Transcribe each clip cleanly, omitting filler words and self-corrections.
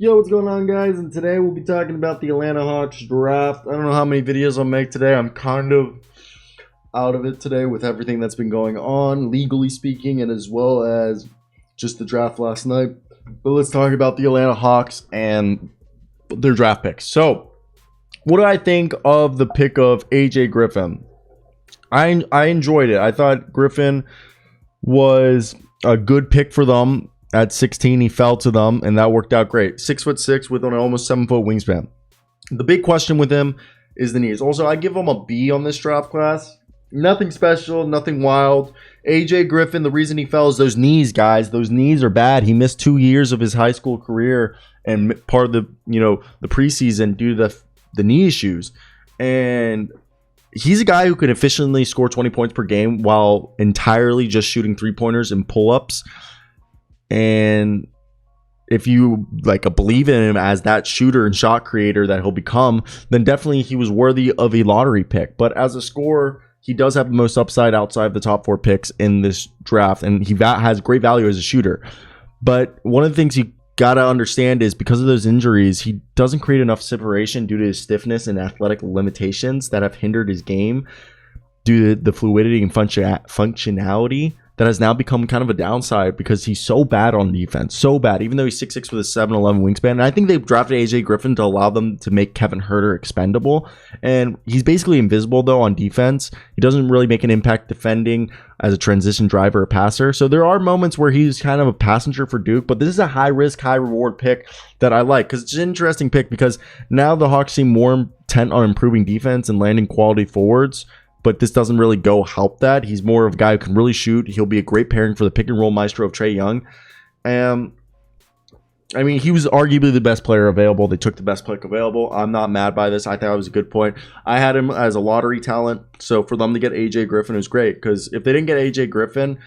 Yo, what's going on, guys? And today we'll be talking about the Atlanta Hawks draft. I don't know how many videos I'll make today. I'm kind of out of it today with everything that's been going on, legally speaking, and as well as just the draft last night. But let's talk about the Atlanta Hawks and their draft picks. So, what do I think of the pick of AJ Griffin? I enjoyed it. I thought Griffin was a good pick for them. At 16, he fell to them, and that worked out great. 6'6" with an almost 7-foot wingspan. The big question with him is the knees. Also, I give him a B on this draft class. Nothing special, nothing wild. AJ Griffin, the reason he fell is those knees, guys. Those knees are bad. He missed 2 years of his high school career and part of the preseason due to the knee issues. And he's a guy who can efficiently score 20 points per game while entirely just shooting three-pointers and pull-ups. And if you believe in him as that shooter and shot creator that he'll become, then definitely he was worthy of a lottery pick. But as a scorer, he does have the most upside outside of the top 4 picks in this draft, and he has great value as a shooter. But one of the things you got to understand is because of those injuries, he doesn't create enough separation due to his stiffness and athletic limitations that have hindered his game due to the fluidity and functionality that has now become kind of a downside because he's so bad on defense. So bad, even though he's 6'6" with a 7'11" wingspan. And I think they've drafted AJ Griffin to allow them to make Kevin Huerter expendable. And he's basically invisible, though, on defense. He doesn't really make an impact defending as a transition driver or passer. So there are moments where he's kind of a passenger for Duke. But this is a high-risk, high-reward pick that I like because it's an interesting pick because now the Hawks seem more intent on improving defense and landing quality forwards. But this doesn't really go help that. He's more of a guy who can really shoot. He'll be a great pairing for the pick and roll maestro of Trae Young. I mean, he was arguably the best player available. They took the best pick available. I'm not mad by this. I thought it was a good point. I had him as a lottery talent. So for them to get AJ Griffin was great. Because if they didn't get AJ Griffin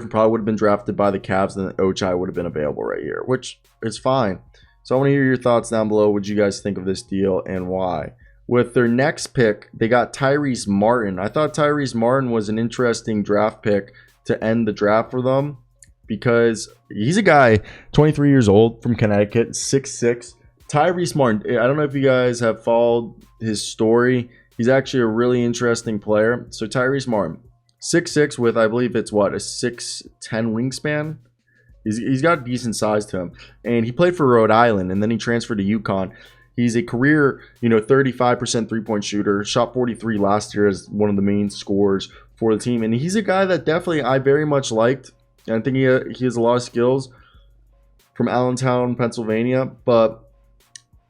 probably would have been drafted by the Cavs and Ochai would have been available right here, which is fine. So I want to hear your thoughts down below. What you guys think of this deal and why? With their next pick, they got Tyrese Martin. I thought Tyrese Martin was an interesting draft pick to end the draft for them because he's a guy, 23 years old, from Connecticut, 6'6". Tyrese Martin, I don't know if you guys have followed his story. He's actually a really interesting player. So Tyrese Martin, 6'6" with, I believe it's a 6'10" wingspan. He's got decent size to him. And he played for Rhode Island, and then he transferred to UConn. He's a career, 35% three-point shooter. Shot 43 last year as one of the main scorers for the team. And he's a guy that definitely I very much liked. And I think he has a lot of skills from Allentown, Pennsylvania. But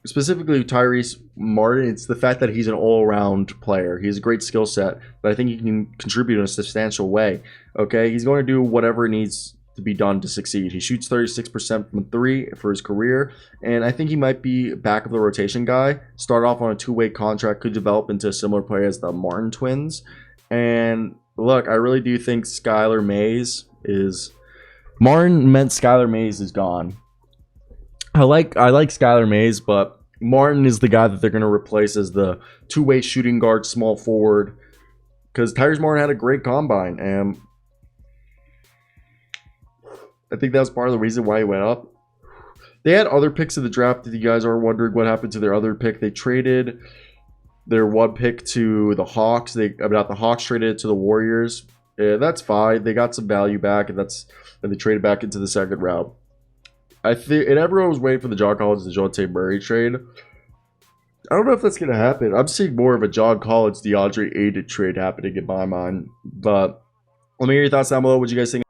specifically Tyrese Martin, it's the fact that he's an all-around player. He has a great skill set, but I think he can contribute in a substantial way. Okay, he's going to do whatever it needs to be done to succeed. He shoots 36% from 3 for his career, and I think he might be back of the rotation guy. Start off on a 2-way contract, could develop into a similar player as the Martin twins. And look, I really do think Skylar Mays is Martin meant Skylar Mays is gone. I like Skylar Mays, but Martin is the guy that they're going to replace as the 2-way shooting guard, small forward, because Tyrese Martin had a great combine, and I think that was part of the reason why he went up. They had other picks of the draft. If you guys are wondering what happened to their other pick, they traded their one pick to the Hawks. The Hawks traded it to the Warriors. Yeah, that's fine. They got some value back, and they traded back into the second round. I think, and everyone was waiting for the John Collins and DeJounte Murray trade. I don't know if that's going to happen. I'm seeing more of a John Collins, DeAndre Ayton trade happening in my mind. But let me hear your thoughts down below. What you guys think?